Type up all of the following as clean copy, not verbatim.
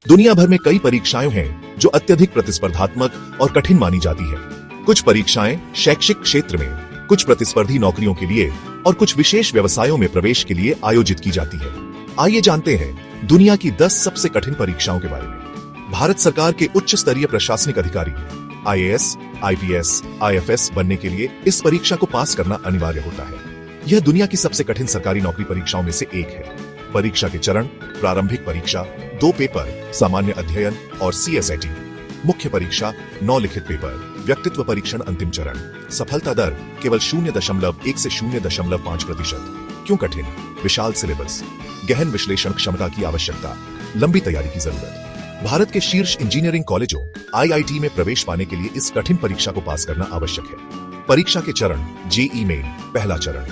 दुनिया भर में कई परीक्षाएं हैं जो अत्यधिक प्रतिस्पर्धात्मक और कठिन मानी जाती है। कुछ परीक्षाएं शैक्षिक क्षेत्र में, कुछ प्रतिस्पर्धी नौकरियों के लिए और कुछ विशेष व्यवसायों में प्रवेश के लिए आयोजित की जाती है। आइए जानते हैं दुनिया की 10 सबसे कठिन परीक्षाओं के बारे में। भारत सरकार के उच्च स्तरीय प्रशासनिक अधिकारी IAS, IPS, IFS बनने के लिए इस परीक्षा को पास करना अनिवार्य होता है। यह दुनिया की सबसे कठिन सरकारी नौकरी परीक्षाओं में से एक है। परीक्षा के चरण: प्रारंभिक परीक्षा, 2 पेपर, सामान्य अध्ययन और CSAT। मुख्य परीक्षा, 9 लिखित पेपर, व्यक्तित्व परीक्षण अंतिम चरण। सफलता दर केवल 0.1 से 0.5%। क्यों कठिन? विशाल सिलेबस, गहन विश्लेषण क्षमता की आवश्यकता, लंबी तैयारी की जरूरत। भारत के शीर्ष इंजीनियरिंग कॉलेजों IIT में प्रवेश पाने के लिए इस कठिन परीक्षा को पास करना आवश्यक है। परीक्षा के चरण: JEE मेन पहला चरण,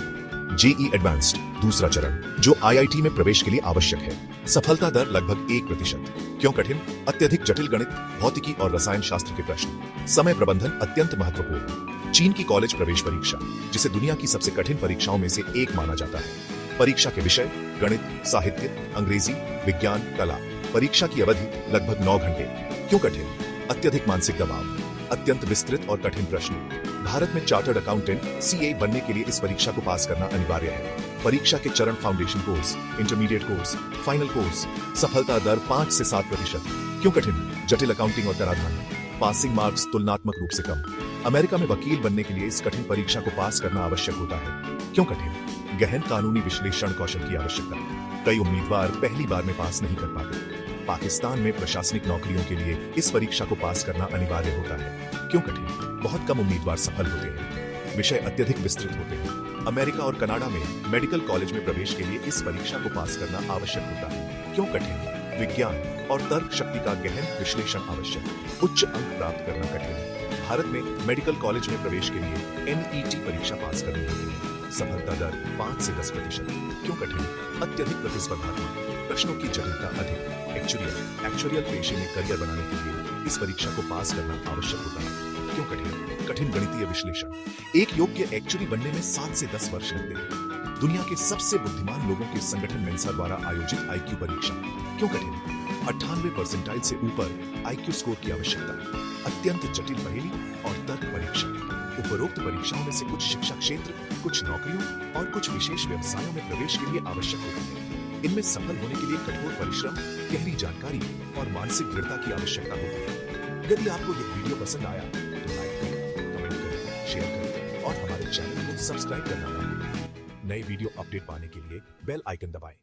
JEE एडवांस्ड दूसरा चरण, जो IIT में प्रवेश के लिए आवश्यक है। सफलता दर लगभग 1%। क्यों कठिन? अत्यधिक जटिल गणित, भौतिकी और रसायन शास्त्र के प्रश्न। समय प्रबंधन अत्यंत महत्वपूर्ण। चीन की कॉलेज प्रवेश परीक्षा, जिसे दुनिया की सबसे कठिन परीक्षाओं में से एक माना जाता है। परीक्षा के विषय: गणित, साहित्य, अंग्रेजी, विज्ञान, कला। परीक्षा की अवधि लगभग 9 घंटे। क्यों कठिन? अत्यधिक मानसिक दबाव, अत्यंत विस्तृत और कठिन प्रश्न। भारत में चार्टर्ड अकाउंटेंट CA बनने के लिए इस परीक्षा को पास करना अनिवार्य है। परीक्षा के चरण: foundation course, intermediate course, final course. सफलता दर 5 से 7%। क्यों कठिन? जटिल अकाउंटिंग और कराधान। पासिंग मार्क्स तुलनात्मक रूप से कम। अमेरिका में वकील बनने के लिए इस कठिन परीक्षा को पास करना आवश्यक होता है। क्यों कठिन? गहन कानूनी विश्लेषण कौशल की आवश्यकता। कई उम्मीदवार पहली बार में पास नहीं कर पाते। पाकिस्तान में प्रशासनिक नौकरियों के लिए इस परीक्षा को पास करना अनिवार्य होता है। क्यों कठिन? बहुत कम उम्मीदवार सफल होते हैं। विषय अत्यधिक विस्तृत होते हैं। अमेरिका और कनाडा में मेडिकल कॉलेज में प्रवेश के लिए इस परीक्षा को पास करना आवश्यक होता है। क्यों कठिन? विज्ञान और तर्क शक्ति का गहन विश्लेषण आवश्यक। उच्च अंक प्राप्त करना कठिन। भारत में मेडिकल कॉलेज में प्रवेश के लिए NET परीक्षा पास करनी होती है। सफलता दर 5 से 10%। क्यों कठिन? अत्यधिक प्रतिस्पर्धात्मक, प्रश्नों की जटिलता अधिक। एक्चुरियल पेशे में करियर बनाने के लिए इस परीक्षा को पास करना आवश्यक होता है। क्यों कठिन? कठिन गणितीय विश्लेषण। एक योग्य एक्चुअरी बनने में 7 से 10 वर्ष लगते हैं। दुनिया के सबसे बुद्धिमान लोगों के संगठन मेंसा द्वारा आयोजित IQ परीक्षा। क्यों कठिन? 98 परसेंटाइल से ऊपर IQ स्कोर की आवश्यकता। अत्यंत जटिल पहेली और तर्क परीक्षा। उपरोक्त परीक्षाओं में से कुछ शिक्षा क्षेत्र, कुछ नौकरियों और कुछ विशेष व्यवसायों में प्रवेश के लिए आवश्यक होती है। इनमें सफल होने के लिए कठोर परिश्रम, गहरी जानकारी और मानसिक दृढ़ता की आवश्यकता होती है। यदि आपको यह वीडियो पसंद आया तो लाइक करें, कमेंट करें, शेयर करें और हमारे चैनल को सब्सक्राइब करना ना भूलें। नए वीडियो अपडेट पाने के लिए बेल आइकन दबाएं।